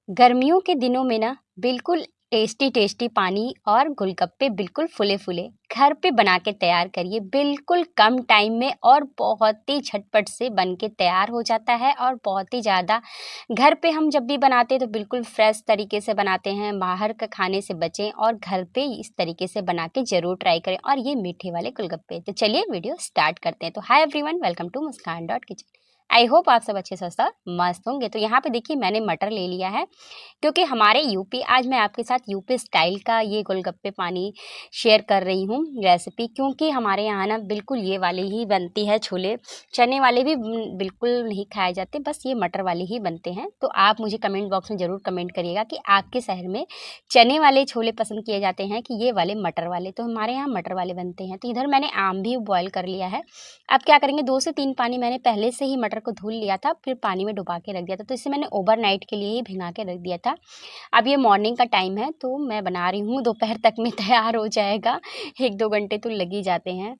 गर्मियों के दिनों में ना बिल्कुल टेस्टी टेस्टी पानी और गोलगप्पे बिल्कुल फुले-फुले घर पे बना के तैयार करिए बिल्कुल कम टाइम में और बहुत ही झटपट से बन के तैयार हो जाता है और बहुत ही ज़्यादा घर पे हम जब भी बनाते हैं तो बिल्कुल फ्रेश तरीके से बनाते हैं, बाहर का खाने से बचें और घर पे इस तरीके से बना के ज़रूर ट्राई करें और ये मीठे वाले गोलगप्पे। तो चलिए वीडियो स्टार्ट करते हैं। तो hi everyone, welcome to Muskan dot kitchen. I hope आप सब अच्छे स्वस्थ और मस्त होंगे। तो यहाँ पे देखिए मैंने मटर ले लिया है क्योंकि हमारे यूपी आज मैं आपके साथ यूपी स्टाइल का ये गोलगप्पे पानी शेयर कर रही हूँ रेसिपी, क्योंकि हमारे यहाँ ना बिल्कुल ये वाली ही बनती है छोले। चने वाले भी बिल्कुल नहीं खाए जाते, बस ये मटर वाले ही बनते हैं। तो आप मुझे कमेंट बॉक्स में ज़रूर कमेंट करिएगा कि आपके शहर में चने वाले छोले पसंद किए जाते हैं कि ये वाले मटर वाले। तो हमारे यहाँ मटर वाले बनते हैं। तो इधर मैंने आम भी बॉयल कर लिया है। अब क्या करेंगे, 2 से 3 पानी मैंने पहले से ही मटर को धुल लिया था, फिर पानी में डुबा के रख दिया था। तो इसे मैंने ओवरनाइट के लिए ही भिगा के रख दिया था। अब ये मॉर्निंग का टाइम है तो मैं बना रही हूँ, दोपहर तक में तैयार हो जाएगा। 1-2 घंटे तो लग ही जाते हैं।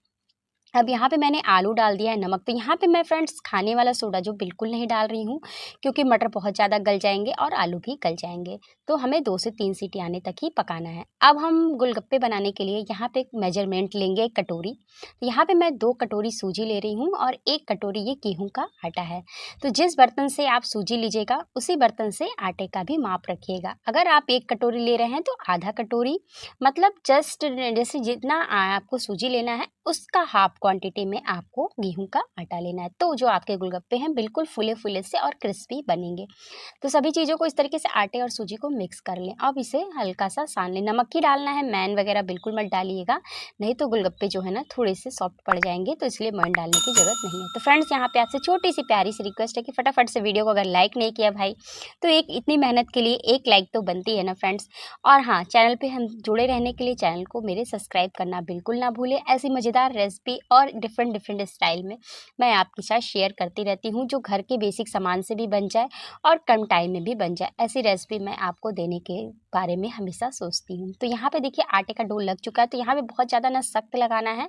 अब यहाँ पे मैंने आलू डाल दिया है, नमक। तो यहाँ पे मैं फ्रेंड्स खाने वाला सोडा जो बिल्कुल नहीं डाल रही हूँ, क्योंकि मटर बहुत ज़्यादा गल जाएँगे और आलू भी गल जाएँगे। तो हमें 2 से 3 सीटी आने तक ही पकाना है। अब हम गोलगप्पे बनाने के लिए यहाँ पे एक मेजरमेंट लेंगे, एक कटोरी। तो यहाँ पे मैं 2 कटोरी सूजी ले रही हूँ और 1 कटोरी ये गेहूँ का आटा है। तो जिस बर्तन से आप सूजी लीजिएगा, उसी बर्तन से आटे का भी माप रखिएगा। अगर आप 1 कटोरी ले रहे हैं तो आधा कटोरी, मतलब जस्ट जैसे जितना आपको सूजी लेना है उसका हाफ क्वांटिटी में आपको गेहूं का आटा लेना है। तो जो आपके गोलगप्पे हैं बिल्कुल फूले-फूले से और क्रिस्पी बनेंगे। तो सभी चीज़ों को इस तरीके से आटे और सूजी को मिक्स कर लें। अब इसे हल्का-सा सान लें। नमक ही डालना है, मैन वगैरह बिल्कुल मत डालिएगा, नहीं तो गोलगप्पे जो है ना थोड़े से सॉफ्ट पड़ जाएँगे, तो इसलिए मैन डालने की ज़रूरत नहीं है। तो फ्रेंड्स यहाँ पे आपसे छोटी-सी प्यारी-सी रिक्वेस्ट है कि फटाफट से वीडियो को अगर लाइक नहीं किया भाई, तो एक इतनी मेहनत के लिए 1 लाइक तो बनती है ना फ्रेंड्स। और हाँ, चैनल पे हम जुड़े रहने के लिए चैनल को मेरे सब्सक्राइब करना बिल्कुल ना भूलें। ऐसी मज़ेदार रेसिपी और डिफरेंट स्टाइल में मैं आपके साथ शेयर करती रहती हूँ, जो घर के बेसिक सामान से भी बन जाए और कम टाइम में भी बन जाए। ऐसी रेसिपी मैं आपको देने के बारे में हमेशा सोचती हूँ। तो यहाँ पे देखिए आटे का डो लग चुका है, तो यहाँ पे बहुत ज़्यादा ना सख्त लगाना है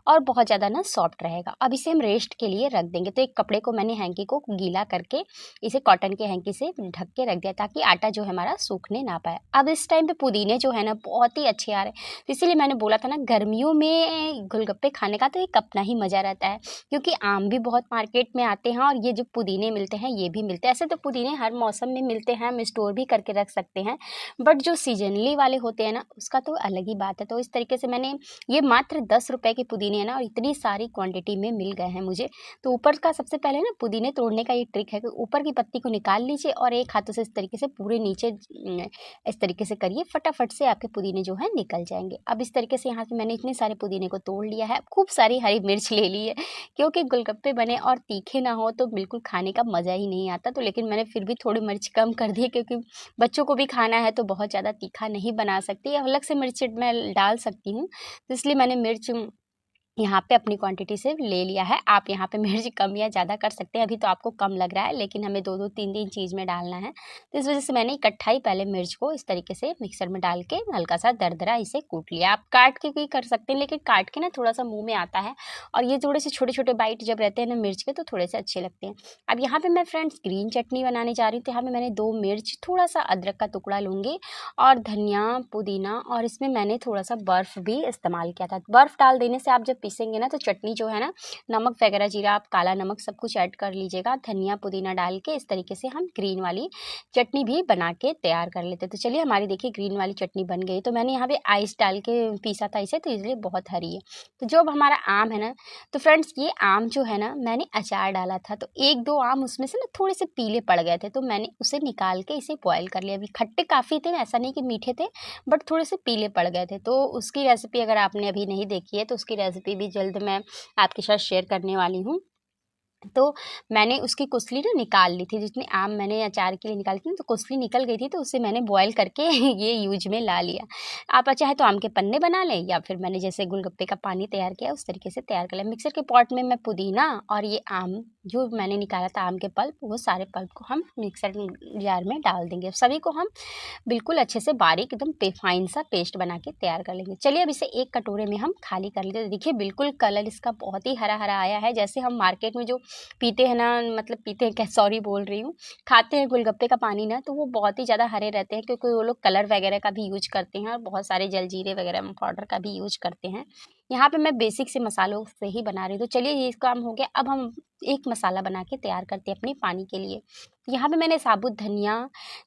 और बहुत ज़्यादा ना सॉफ्ट रहेगा। अब इसे हम रेस्ट के लिए रख देंगे। तो एक कपड़े को मैंने हैंकी को गीला करके इसे कॉटन के हैंकी से ढक के रख दिया, ताकि आटा जो है हमारा सूखने ना पाए। अब इस टाइम पे पुदीने जो है ना बहुत ही अच्छे आ रहे हैं, तो इसीलिए मैंने बोला था ना गर्मियों में गोलगप्पे खाने का तो एक अपना ही मज़ा रहता है, क्योंकि आम भी बहुत मार्केट में आते हैं और ये जो पुदीने मिलते हैं ये भी मिलते हैं। ऐसे तो पुदीने हर मौसम में मिलते हैं, हम स्टोर भी करके रख सकते हैं, बट जो सीजनली वाले होते हैं ना उसका तो अलग ही बात है। तो इस तरीके से मैंने ये मात्र 10 रुपए के पुदीने हैं ना, और इतनी सारी क्वांटिटी में मिल गए हैं मुझे। तो ऊपर का सबसे पहले ना पुदीने तोड़ने का ये ट्रिक है कि ऊपर की पत्ती को निकाल लीजिए और एक हाथों से इस तरीके से पूरे नीचे इस तरीके से करिए, फटाफट से आपके पुदीने जो है निकल जाएँगे। अब इस तरीके से यहाँ पे मैंने इतने सारे पुदीने को तोड़ लिया है। खूब सारी हरी मिर्च ले ली है, क्योंकि गोलगप्पे बने और तीखे ना हो तो बिल्कुल खाने का मज़ा ही नहीं आता। तो लेकिन मैंने फिर भी थोड़ी मिर्च कम कर दी है, क्योंकि बच्चों को भी खाना है तो बहुत ज़्यादा तीखा नहीं बना सकती। अलग से मिर्च मैं डाल सकती हूँ, तो इसलिए मैंने मिर्च यहाँ पे अपनी क्वांटिटी से ले लिया है। आप यहाँ पे मिर्च कम या ज़्यादा कर सकते हैं। अभी तो आपको कम लग रहा है, लेकिन हमें 2-2 3-3 चीज़ में डालना है। तो इस वज़ह से मैंने इकट्ठा ही पहले मिर्च को इस तरीके से मिक्सर में डाल के हल्का-सा दरदरा इसे कूट लिया। आप काट के भी कर सकते हैं, लेकिन काट के ना थोड़ा-सा मुँह में आता है और ये थोड़े से छोटे-छोटे बाइट जब रहते हैं ना मिर्च के, तो थोड़े से अच्छे लगते हैं। अब यहाँ पे मैं फ्रेंड्स ग्रीन चटनी बनाने जा रही हूँ। तो यहाँ पे मैंने 2 मिर्च, थोड़ा-सा अदरक का टुकड़ा लूँगी और धनिया, पुदीना, और इसमें मैंने थोड़ा-सा बर्फ़ भी इस्तेमाल किया था। बर्फ़ डाल देने से आप जब पीसेंगे ना तो चटनी जो है ना, नमक वगैरह, जीरा, आप काला नमक सब कुछ ऐड कर लीजिएगा। धनिया, पुदीना डाल के इस तरीके से हम ग्रीन वाली चटनी भी बना के तैयार कर लेते हैं। तो चलिए हमारी देखिए ग्रीन वाली चटनी बन गई। तो मैंने यहाँ पे आइस डाल के पीसा था इसे, तो इसलिए बहुत हरी है। तो जो अब हमारा आम है ना, तो फ्रेंड्स ये आम जो है ना मैंने अचार डाला था, तो 1-2 आम उसमें से ना थोड़े से पीले पड़ गए थे, तो मैंने उसे निकाल के इसे बॉयल कर लिया। अभी खट्टे काफ़ी थे, ऐसा नहीं कि मीठे थे, बट थोड़े से पीले पड़ गए थे। तो उसकी रेसिपी अगर आपने अभी नहीं देखी है तो उसकी रेसिपी भी जल्द मैं आपके साथ शेयर करने वाली हूँ। तो मैंने उसकी कुसली ना निकाल ली थी, जितने आम मैंने अचार के लिए निकाली थी ना, तो कुसली निकल गई थी, तो उसे मैंने बॉयल करके ये यूज़ में ला लिया। आप चाहे तो आम के पन्ने बना लें, या फिर मैंने जैसे गोलगप्पे का पानी तैयार किया उस तरीके से तैयार कर लिया। मिक्सर के पॉट में मैं पुदीना और ये आम जो मैंने निकाला था आम के पल्प, वो सारे पल्प को हम मिक्सर जार में डाल देंगे। सभी को हम बिल्कुल अच्छे से बारीक एकदम फाइन सा पेस्ट बना के तैयार कर लेंगे। चलिए अब इसे एक कटोरे में हम खाली कर लेते हैं। देखिए बिल्कुल कलर इसका बहुत ही हरा-हरा आया है। जैसे हम मार्केट में जो पीते हैं ना, मतलब पीते हैं क्या, सॉरी बोल रही हूँ, खाते हैं गोलगप्पे का पानी ना, तो वो बहुत ही ज़्यादा हरे रहते हैं, क्योंकि वो लोग कलर वगैरह का भी यूज़ करते हैं और बहुत सारे जलजीरे वगैरह पाउडर का भी यूज़ करते हैं। यहाँ पे मैं बेसिक से मसालों से ही बना रही हूँ। तो चलिए ये काम हो गया, अब हम एक मसाला बना के तैयार करते हैं अपने पानी के लिए। यहाँ पे मैंने साबुत धनिया,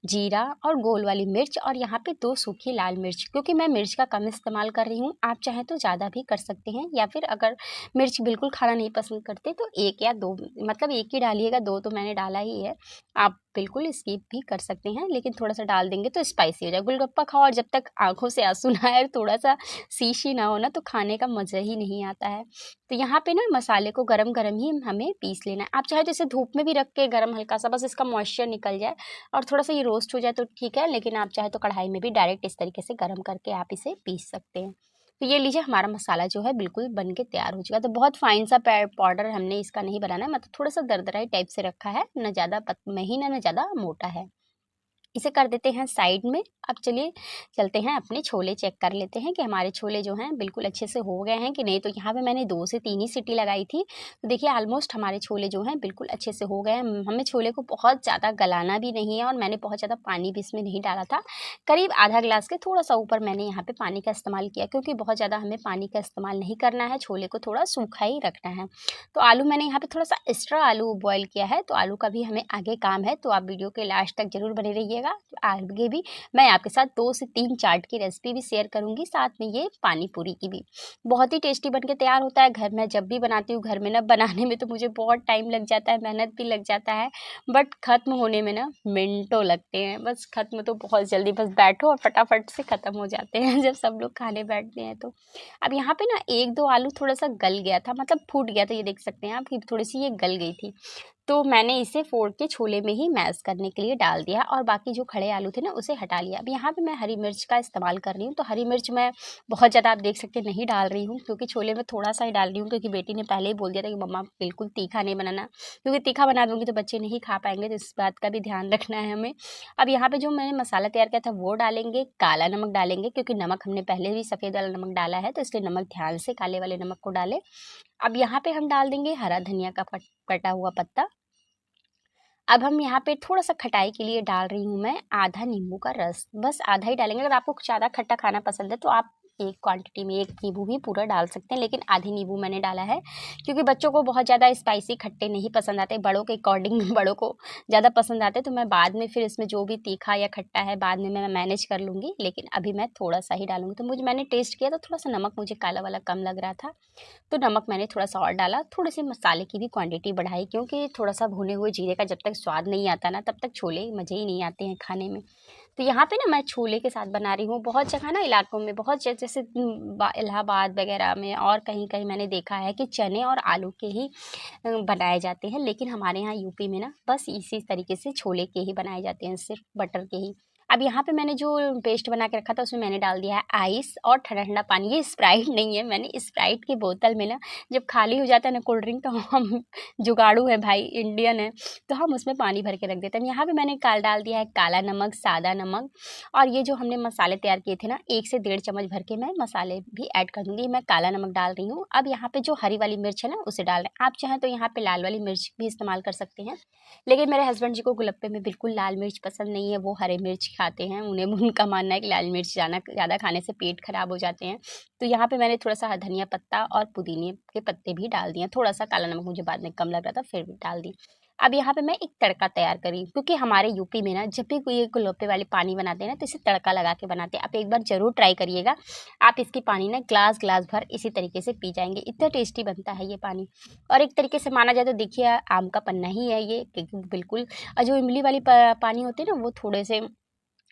जीरा और गोल वाली मिर्च और यहाँ पे 2 सूखी लाल मिर्च, क्योंकि मैं मिर्च का कम इस्तेमाल कर रही हूँ, आप चाहें तो ज़्यादा भी कर सकते हैं, या फिर अगर मिर्च बिल्कुल खाना नहीं पसंद करते तो 1 या 2, मतलब 1 ही डालिएगा, 2 तो मैंने डाला ही है। आप बिल्कुल स्किप भी कर सकते हैं, लेकिन थोड़ा-सा डाल देंगे तो स्पाइसी हो जाएगा। गोलगप्पा खाओ और जब तक आँखों से आँसू ना आए और थोड़ा-सा शीश ही ना हो ना, तो खाने का मज़ा ही नहीं आता है। तो यहाँ पे ना मसाले को गरम-गरम ही हमें पीस लेना है। आप चाहे तो इसे धूप में भी रख के गरम हल्का-सा, बस इसका मॉइस्चर निकल जाए और थोड़ा-सा ये रोस्ट हो जाए तो ठीक है, लेकिन आप चाहे तो कढ़ाई में भी डायरेक्ट इस तरीके से गरम करके आप इसे पीस सकते हैं। तो ये लीजिए, हमारा मसाला जो है बिल्कुल बन के तैयार हो चुका है। तो बहुत फाइन सा पाउडर हमने इसका नहीं बनाना है, मतलब थोड़ा-सा दरदरा ही टाइप से रखा है, ना ज़्यादा महीन है, ना ज़्यादा मोटा है। इसे कर देते हैं साइड में। अब चलिए चलते हैं अपने छोले चेक कर लेते हैं कि हमारे छोले जो हैं बिल्कुल अच्छे से हो गए हैं कि नहीं। तो यहाँ पे मैंने 2 से 3 ही सीटी लगाई थी। तो देखिए ऑलमोस्ट हमारे छोले जो हैं बिल्कुल अच्छे से हो गए हैं। हमें छोले को बहुत ज़्यादा गलाना भी नहीं है और मैंने बहुत ज़्यादा पानी भी इसमें नहीं डाला था। करीब आधा ग्लास के थोड़ा-सा ऊपर मैंने यहाँ पे पानी का इस्तेमाल किया, क्योंकि बहुत ज़्यादा हमें पानी का इस्तेमाल नहीं करना है, छोले को थोड़ा सूखा ही रखना है। तो आलू मैंने यहाँ पे थोड़ा-सा एक्स्ट्रा आलू बॉयल किया है, तो आलू का भी हमें आगे काम है, तो आप वीडियो के लास्ट तक ज़रूर बने रहिएगा। आगे भी मैं आपके साथ 2 से 3 चाट की रेसिपी भी शेयर करूँगी, साथ में ये पानी पूरी की भी। बहुत ही टेस्टी बन के तैयार होता है। घर में जब भी बनाती हूँ, घर में ना बनाने में तो मुझे बहुत टाइम लग जाता है, मेहनत भी लग जाता है, बट ख़त्म होने में ना मिनटों लगते हैं। बस ख़त्म तो बहुत जल्दी, बस बैठो और फटाफट से ख़त्म हो जाते हैं जब सब लोग खाने बैठते हैं तो। अब यहाँ पे ना 1-2 आलू थोड़ा-सा गल गया था, मतलब फूट गया था, ये देख सकते हैं आप कि थोड़ी-सी ये गल गई थी। तो मैंने इसे फोड़ के छोले में ही मैश करने के लिए डाल दिया और बाकी जो खड़े आलू थे ना उसे हटा लिया। अब यहाँ पे मैं हरी मिर्च का इस्तेमाल कर रही हूँ, तो हरी मिर्च मैं बहुत ज़्यादा, आप देख सकते हैं, नहीं डाल रही हूँ, क्योंकि छोले में थोड़ा-सा ही डाल रही हूँ, क्योंकि बेटी ने पहले ही बोल दिया था कि मम्मा बिल्कुल तीखा नहीं बनाना, क्योंकि तीखा बना दूँगी तो बच्चे नहीं खा पाएँगे, तो इस बात का भी ध्यान रखना है हमें। अब यहाँ पे जो मैंने मसाला तैयार किया था वो डालेंगे, काला नमक डालेंगे, क्योंकि नमक हमने पहले भी सफ़ेद वाला नमक डाला है, तो इसलिए नमक ध्यान से काले वाले नमक को डालें। अब यहाँ पे हम डाल देंगे हरा धनिया का कटा हुआ पत्ता। अब हम यहाँ पे थोड़ा-सा खटाई के लिए डाल रही हूँ मैं आधा नींबू का रस, बस आधा ही डालेंगे। अगर आपको ज़्यादा खट्टा खाना पसंद है तो आप एक क्वांटिटी में 1 नींबू भी पूरा डाल सकते हैं, लेकिन आधी नींबू मैंने डाला है, क्योंकि बच्चों को बहुत ज़्यादा स्पाइसी खट्टे नहीं पसंद आते, बड़ों के अकॉर्डिंग बड़ों को ज़्यादा पसंद आते हैं, तो मैं बाद में फिर इसमें जो भी तीखा या खट्टा है बाद में मैं मैनेज कर लूँगी, लेकिन अभी मैं थोड़ा-सा ही डालूँगी। तो मैंने टेस्ट किया तो थोड़ा-सा नमक मुझे काला वाला कम लग रहा था, तो नमक मैंने थोड़ा-सा और डाला, थोड़े-से मसाले की भी क्वांटिटी बढ़ाई, क्योंकि थोड़ा-सा भुने हुए जीरे का जब तक स्वाद नहीं आता ना, तब तक छोले मज़े ही नहीं आते हैं खाने में। तो यहाँ पे ना मैं छोले के साथ बना रही हूँ, बहुत जगह ना इलाकों में, बहुत जैसे इलाहाबाद वगैरह में और कहीं-कहीं मैंने देखा है कि चने और आलू के ही बनाए जाते हैं, लेकिन हमारे यहाँ यूपी में ना बस इसी तरीके से छोले के ही बनाए जाते हैं, सिर्फ़ बटर के ही। अब यहाँ पे मैंने जो पेस्ट बना के रखा था उसमें मैंने डाल दिया है आइस और ठंडा-ठंडा पानी। ये स्प्राइट नहीं है, मैंने स्प्राइट की बोतल में ना, जब खाली हो जाता है ना कोल्ड ड्रिंक, तो हम जुगाड़ू है भाई, इंडियन है, तो हम उसमें पानी भर के रख देते हैं। यहाँ पे मैंने डाल दिया है काला नमक, सादा नमक, और ये जो हमने मसाले तैयार किए थे ना, 1 से डेढ़ चम्मच भर के मैं मसाले भी ऐड कर दूँगी। मैं काला नमक डाल रही हूँ। अब यहाँ पे जो हरी वाली मिर्च है ना उसे डाल रहे हैं। आप चाहें तो यहाँ पे लाल वाली मिर्च भी इस्तेमाल कर सकते हैं, लेकिन मेरे हस्बैंड जी को गुलप्पे में बिल्कुल लाल मिर्च पसंद नहीं है, वो हरे मिर्च खाते हैं। उनका मानना है कि लाल मिर्च ज़्यादा खाने से पेट खराब हो जाते हैं। तो यहाँ पे मैंने थोड़ा-सा धनिया पत्ता और पुदीने के पत्ते भी डाल दिए हैं। थोड़ा-सा काला नमक मुझे बाद में कम लग रहा था, फिर भी डाल दी। अब यहाँ पे मैं एक तड़का तैयार कर रही हूँ, क्योंकि हमारे यूपी में ना जब भी कोई ये गुलौटे वाले पानी बनाते हैं ना, तो इसे तड़का लगा के बनाते हैं। आप एक बार ज़रूर ट्राई करिएगा। आप इसकी पानी ना ग्लास-ग्लास भर इसी तरीके से पी जाएँगे। इतना टेस्टी बनता है ये पानी। और एक तरीके से माना जाए तो देखिए आम का पन्ना ही है ये, क्योंकि बिल्कुल, और जो इमली वाली पानी होते हैं ना, वो थोड़े से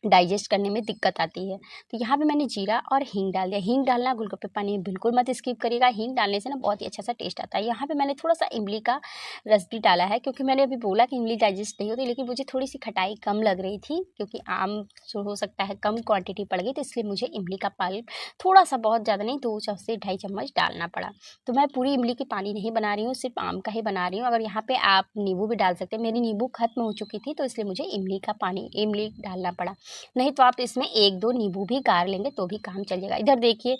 डाइजेस्ट करने में दिक्कत आती है। तो यहाँ पे मैंने जीरा और हींग डाल दिया। हींग डालना गोलगप्पे पानी में बिल्कुल मत स्किप करिएगा, हींग डालने से ना बहुत ही अच्छा-सा टेस्ट आता है। यहाँ पे मैंने थोड़ा-सा इमली का रस भी डाला है, क्योंकि मैंने अभी बोला कि इमली डाइजेस्ट नहीं होती, लेकिन मुझे थोड़ी-सी खटाई कम लग रही थी, क्योंकि आम जो हो सकता है कम क्वांटिटी पड़ गई, तो इसलिए मुझे इमली का पल्प थोड़ा-सा, बहुत ज़्यादा नहीं, 2 से ढाई चम्मच डालना पड़ा। तो मैं पूरी इमली की पानी नहीं बना रही हूँ, सिर्फ़ आम का ही बना रही हूँ। अगर यहाँ पे आप नींबू भी डाल सकते हैं। मेरी नींबू खत्म हो चुकी थी, तो इसलिए मुझे इमली डालना पड़ा। नहीं तो आप इसमें 1-2 नींबू भी गाड़ लेंगे तो भी काम चल जाएगा। इधर देखिए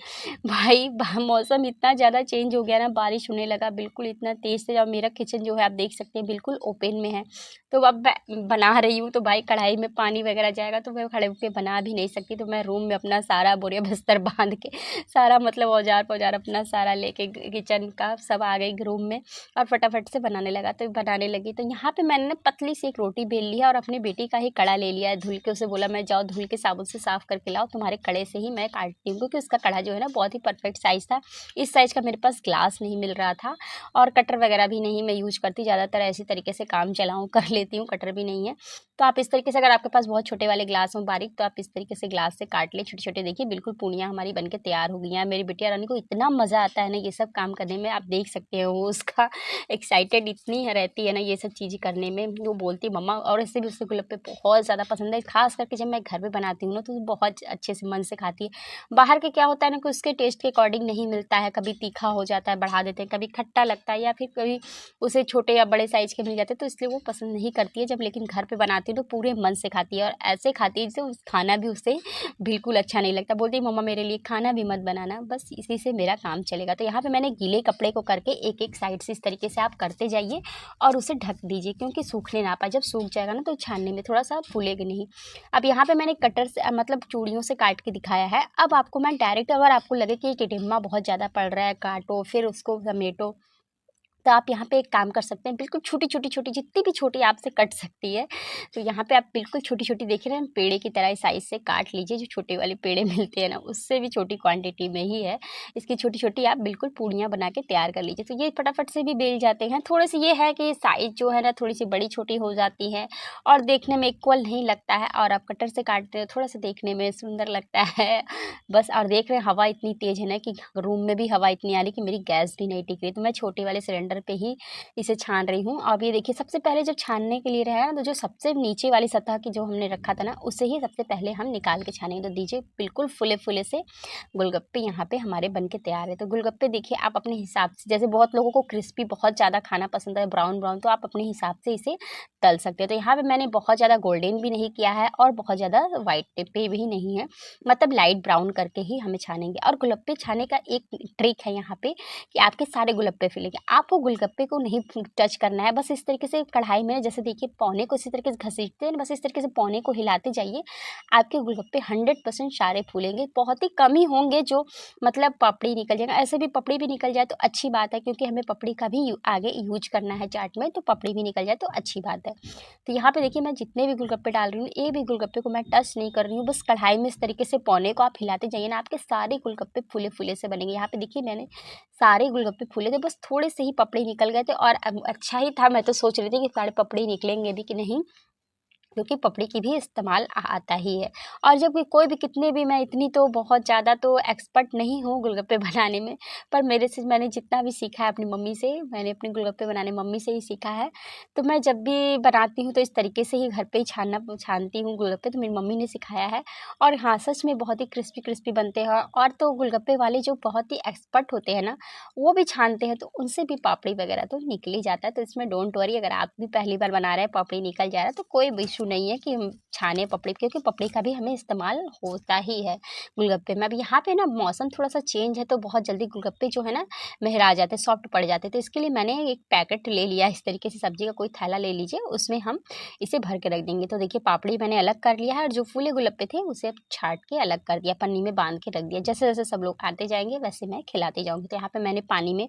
भाई मौसम इतना ज़्यादा चेंज हो गया ना, बारिश होने लगा बिल्कुल इतना तेज़ से। और मेरा किचन जो है आप देख सकते हैं बिल्कुल ओपन में है। तो अब मैं बना रही हूँ तो भाई कढ़ाई में पानी वगैरह जाएगा तो मैं खड़े होके बना भी नहीं सकती। तो मैं रूम में अपना सारा बोरिया बिस्तर बाँध के सारा मतलब औजार-पौजार अपना सारा लेके किचन का सब आ गई रूम में और फटाफट से बनाने लगा। तो बनाने लगी तो यहाँ पे मैंने ना पतली सी एक रोटी बेल ली है और अपनी बेटी का ही कड़ा ले लिया है धुल के। उसे बोला मैं जाओ धुल के साबुन से साफ़ करके लाओ, तुम्हारे कड़े से ही मैं काटती हूँ, क्योंकि उसका कड़ा जो है ना बहुत ही परफेक्ट साइज़ था। इस साइज़ का मेरे पास ग्लास नहीं मिल रहा था और कटर वगैरह भी नहीं मैं यूज़ करती, ज़्यादातर ऐसी तरीके से काम चलाऊँ कर लेती हूँ, कटर भी नहीं है। तो आप इस तरीके से, अगर आपके पास बहुत छोटे वाले ग्लास हों बारीक, तो आप इस तरीके से ग्लास से काट लें छोटे-छोटे। देखिए बिल्कुल पूड़ियाँ हमारी बन के तैयार हो गई हैं। मेरी बिटिया रानी को इतना मज़ा आता है ना ये सब काम करने में, आप देख सकते हो वो उसका एक्साइटेड इतनी रहती है ना ये सब चीज़ें करने में। वो बोलती है मम्मा, और ऐसे भी उससे गुलगप्पे बहुत ज़्यादा पसंद है। ख़ास करके जब मैं घर पे बनाती हूँ ना तो वो बहुत अच्छे से मन से खाती है। बाहर के क्या होता है ना कि उसके टेस्ट के अकॉर्डिंग नहीं मिलता है, कभी तीखा हो जाता है बढ़ा देते हैं, कभी खट्टा लगता है, या फिर कभी उसे छोटे या बड़े साइज़ के मिल जाते हैं, तो इसलिए वो पसंद नहीं करती है। जब लेकिन घर पे बनाती हूँ तो पूरे मन से खाती है और ऐसे खाती है जैसे उस खाना भी उसे बिल्कुल अच्छा नहीं लगता। बोलती है मम्मा मेरे लिए खाना भी मत बनाना, बस इसी से मेरा काम चलेगा। तो यहाँ पे मैंने गीले कपड़े को करके एक-एक साइड से इस तरीके से आप करते जाइए और उसे ढक दीजिए, क्योंकि सूखने ना पाए। जब सूख जाएगा ना तो छानने में थोड़ा-सा फूलेगा नहीं। अब यहाँ पे मैंने कटर से मतलब चूड़ियों से काट के दिखाया है। अब आपको मैं डायरेक्ट, अगर आपको लगे कि टिटिम्मा बहुत ज़्यादा पड़ रहा है, काटो फिर उसको समेटो, तो आप यहाँ पे एक काम कर सकते हैं, बिल्कुल छोटी-छोटी जितनी भी छोटी आपसे कट सकती है, तो यहाँ पे आप बिल्कुल छोटी-छोटी देख रहे हैं पेड़े की तरह साइज़ से काट लीजिए। जो छोटे वाले पेड़े मिलते हैं ना, उससे भी छोटी क्वांटिटी में ही है। इसकी छोटी-छोटी आप बिल्कुल पूड़ियाँ बना के तैयार कर लीजिए। तो ये फटाफट से भी बेल जाते हैं। थोड़े-से ये है कि साइज़ जो है ना थोड़ी-सी बड़ी-छोटी हो जाती है और देखने में इक्वल नहीं लगता है, और आप कटर से काटते हो थोड़ा-सा देखने में सुंदर लगता है। बस, और देख रहे हैं हवा इतनी तेज़ है ना कि रूम में भी हवा इतनी आ रही है कि मेरी गैस भी नहीं टिक रही। तो मैं छोटे वाले सिलेंडर पे ही इसे छान रही हूँ। अब ये देखिए सबसे पहले जब छानने के लिए रहा तो जो सबसे नीचे वाली सतह की जो हमने रखा था ना, उसे ही सबसे पहले हम निकाल के छानेंगे। तो दीजिए बिल्कुल फुले-फुले से गोलगप्पे यहाँ पे हमारे बन के तैयार है। तो गोलगप्पे देखिए आप अपने हिसाब से, जैसे बहुत लोगों को क्रिस्पी बहुत ज़्यादा खाना पसंद है, ब्राउन-ब्राउन, तो आप अपने हिसाब से इसे तल सकते हैं। तो यहाँ पे मैंने बहुत ज़्यादा गोल्डन भी नहीं किया है और बहुत ज़्यादा व्हाइट पे भी नहीं है, मतलब लाइट ब्राउन करके ही हमें छानेंगे। और गोलगप्पे छाने का एक ट्रिक है यहाँ पे कि आपके सारे गोलगप्पे फूलेंगे। आपको गोलगप्पे को नहीं टच करना है, बस इस तरीके से कढ़ाई में जैसे देखिए पौने को इसी तरीके से घसीटते हैं, बस इस तरीके से पौने को हिलाते जाइए। आपके गोलगप्पे 100% सारे फूलेंगे। बहुत ही कम ही होंगे जो मतलब पपड़ी निकल जाएगा। ऐसे भी पपड़ी भी निकल जाए तो अच्छी बात है, क्योंकि हमें पपड़ी का भी आगे यूज करना है चाट में, तो पपड़ी भी निकल जाए तो अच्छी बात है। तो यहाँ पे देखिए मैं जितने भी गोलगप्पे डाल रही हूँ, एक भी गोलगप्पे को मैं टच नहीं कर रही हूँ, बस कढ़ाई में इस तरीके से पौने को आप हिलाते जाइए ना, आपके सारे गोलगप्पे फूले-फूले से बनेंगे। यहाँ पे देखिए मैंने सारे गोलगप्पे फूले थे, बस थोड़े से ही पपड़ी निकल गए थे और अच्छा ही था। मैं तो सोच रही थी कि सारे पपड़ी निकलेंगे भी कि नहीं, क्योंकि पपड़ी की भी इस्तेमाल आता ही है। और जब भी कोई भी कितने भी, मैं इतनी तो बहुत ज़्यादा तो एक्सपर्ट नहीं हूँ गोलगप्पे बनाने में, पर मेरे से मैंने जितना भी सीखा है अपनी मम्मी से, मैंने अपने गोलगप्पे बनाने मम्मी से ही सीखा है। तो मैं जब भी बनाती हूँ तो इस तरीके से ही घर पे ही छानती हूँ गोलगप्पे, तो मेरी मम्मी ने सिखाया है। और हाँ, सच में बहुत ही क्रिस्पी-क्रिस्पी बनते हैं। और तो गोलगप्पे वाले जो बहुत ही एक्सपर्ट होते हैं ना, वो भी छानते हैं तो उनसे भी पापड़ी वगैरह तो निकल ही जाता है। तो इसमें डोंट वरी, अगर आप भी पहली बार बना रहे हैं पापड़ी निकल जा रहा है तो कोई भी इश्यू नहीं है कि हम छाने पपड़ी, क्योंकि पपड़ी का भी हमें इस्तेमाल होता ही है गोलगप्पे में। अब यहाँ पे ना मौसम थोड़ा-सा चेंज है तो बहुत जल्दी गोलगप्पे जो है ना महरा जाते हैं, सॉफ्ट पड़ जाते हैं। तो इसके लिए मैंने एक पैकेट ले लिया, इस तरीके से सब्ज़ी का कोई थैला ले लीजिए, उसमें हम इसे भर के रख देंगे। तो देखिए पापड़ी मैंने अलग कर लिया है और जो फूले गोलगप्पे थे उसे अब छाँट के अलग कर दिया, पन्नी में बाँध के रख दिया। जैसे-जैसे सब लोग आते जाएँगे वैसे मैं खिलाती जाऊँगी। तो यहाँ पे मैंने पानी में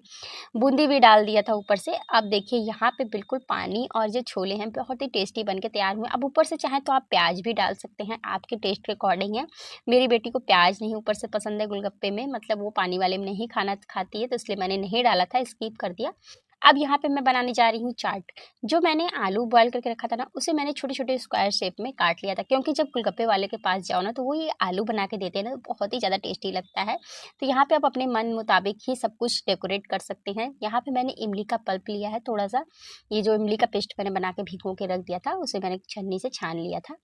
बूंदी भी डाल दिया था ऊपर से। अब देखिए यहाँ पे बिल्कुल पानी और जो छोले हैं बहुत ही टेस्टी बन के तैयार हुए। अब ऊपर से चाहें तो आप प्याज भी डाल सकते हैं, आपके टेस्ट के अकॉर्डिंग है। मेरी बेटी को प्याज नहीं ऊपर से पसंद है गोलगप्पे में, मतलब वो पानी वाले में नहीं खाना खाती है, तो इसलिए मैंने नहीं डाला था, स्किप कर दिया। अब यहाँ पे मैं बनाने जा रही हूँ चाट। जो मैंने आलू बॉयल करके रखा था ना, उसे मैंने छोटे-छोटे स्क्वायर शेप में काट लिया था, क्योंकि जब गोलगप्पे वाले के पास जाओ ना, तो वो ये आलू बना के देते हैं ना, तो बहुत ही ज़्यादा टेस्टी लगता है। तो यहाँ पे आप अपने मन मुताबिक ही सब कुछ डेकोरेट कर सकते हैं। यहाँ पे मैंने इमली का पल्प लिया है थोड़ा-सा, ये जो इमली का पेस्ट मैंने बना के भिगो के रख दिया था, उसे मैंने छन्नी से छान लिया था।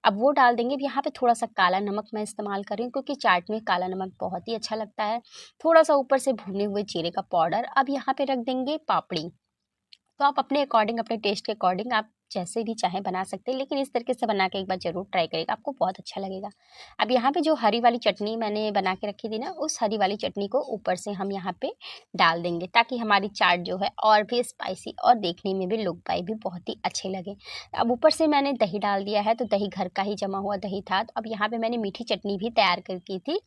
अब वो डाल देंगे। अब यहाँ पे थोड़ा-सा काला नमक मैं इस्तेमाल कर रही हूँ, क्योंकि चाट में काला नमक बहुत ही अच्छा लगता है। थोड़ा-सा ऊपर से भुने हुए जीरे का पाउडर। अब यहाँ पे रख देंगे पापड़ी। तो आप अपने अकॉर्डिंग, अपने टेस्ट के अकॉर्डिंग आप जैसे भी चाहें बना सकते हैं, लेकिन इस तरीके से बना के एक बार ज़रूर ट्राई करिएगा, आपको बहुत अच्छा लगेगा। अब यहाँ पे जो हरी वाली चटनी मैंने बना के रखी थी ना, उस हरी वाली चटनी को ऊपर से हम यहाँ पे डाल देंगे, ताकि हमारी चाट जो है और भी स्पाइसी और देखने में भी लुक वाइज भी बहुत ही अच्छे लगे। अब ऊपर से मैंने दही डाल दिया है, तो दही घर का ही जमा हुआ दही था। तो अब यहाँ पे मैंने मीठी चटनी भी तैयार कर की थी,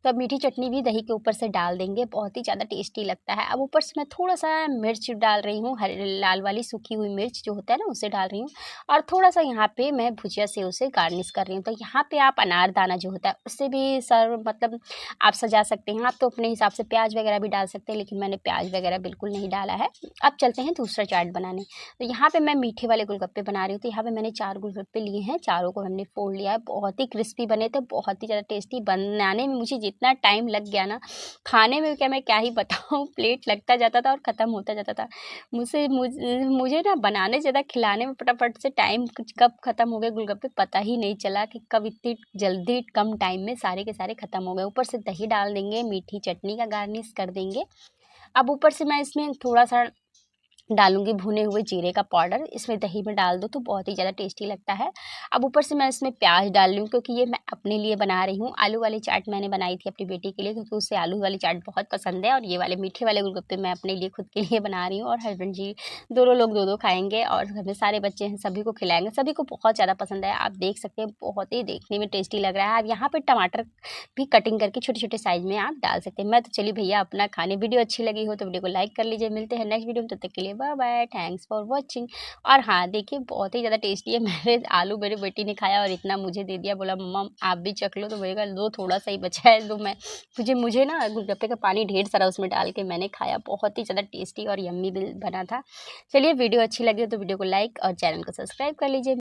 तो अब मीठी चटनी भी दही के ऊपर से डाल देंगे, बहुत ही ज़्यादा टेस्टी लगता है। अब ऊपर से मैं थोड़ा-सा मिर्च डाल रही हूँ, हरी लाल वाली सूखी हुई मिर्च जो होता है ना, उसे डाल रही हूँ और थोड़ा-सा यहाँ पे मैं भुजिया से उसे गार्निश कर रही हूँ। तो यहाँ पे आप अनारदाना जो होता है, उससे भी सर्व मतलब आप सजा सकते हैं। आप तो अपने हिसाब से प्याज़ वगैरह भी डाल सकते हैं, लेकिन मैंने प्याज़ वगैरह बिल्कुल नहीं डाला है। अब चलते हैं दूसरा चाट बनाने। तो यहाँ पे मैं मीठे वाले गोलगप्पे बना रही हूँ, तो यहाँ पे मैंने 4 गोलगप्पे लिए हैं, चारों को हमने फोड़ लिया है। बहुत ही क्रिस्पी बने थे, बहुत ही ज़्यादा टेस्टी। बनाने में मुझे जितना टाइम लग गया ना, खाने में क्या मैं क्या ही बताऊँ प्लेट लगता जाता था और ख़त्म होता जाता था। मुझे ना बनाने से ज़्यादा खिलाने में फटाफट से टाइम कुछ कब ख़त्म हो गए गोलगप्पे पता ही नहीं चला कि कब इतनी जल्दी कम टाइम में सारे के सारे ख़त्म हो गए। ऊपर से दही डाल देंगे, मीठी चटनी का गार्निश कर देंगे। अब ऊपर से मैं इसमें थोड़ा-सा डालूँगी भुने हुए जीरे का पाउडर, इसमें दही में डाल दो तो बहुत ही ज़्यादा टेस्टी लगता है। अब ऊपर से मैं इसमें प्याज़ डाल रही हूँ, क्योंकि ये मैं अपने लिए बना रही हूँ। आलू वाली चाट मैंने बनाई थी अपनी बेटी के लिए, क्योंकि उसे आलू वाली चाट बहुत पसंद है, और ये वाले मीठे वाले गोलगप्पे मैं अपने लिए खुद के लिए बना रही हूँ, और हस्बैंड जी दोनों लोग 2-2 खाएँगे, और घर में सारे बच्चे हैं सभी को खिलाएँगे। सभी को बहुत ज़्यादा पसंद है, आप देख सकते हैं बहुत ही देखने में टेस्टी लग रहा है। अब यहाँ पे टमाटर भी कटिंग करके छोटे-छोटे साइज़ में आप डाल सकते हैं। मैं तो चलिए भैया अपना खाने, वीडियो अच्छी लगी हो तो वीडियो को लाइक कर लीजिए। मिलते हैं नेक्स्ट वीडियो में, तब तक के लिए bye bye, thanks for watching. और हाँ, देखिए बहुत ही ज़्यादा टेस्टी है। मेरे आलू मेरी बेटी ने खाया और इतना मुझे दे दिया, बोला मम्मा आप भी चख लो, तो मैंने कहा लो थोड़ा-सा ही बचा है, तो मुझे ना गोलगप्पे का पानी ढेर सारा उसमें डाल के मैंने खाया। बहुत ही ज़्यादा टेस्टी और यम्मी भी बना था। चलिए वीडियो अच्छी लगी हो तो वीडियो को लाइक और चैनल को सब्सक्राइब कर लीजिए।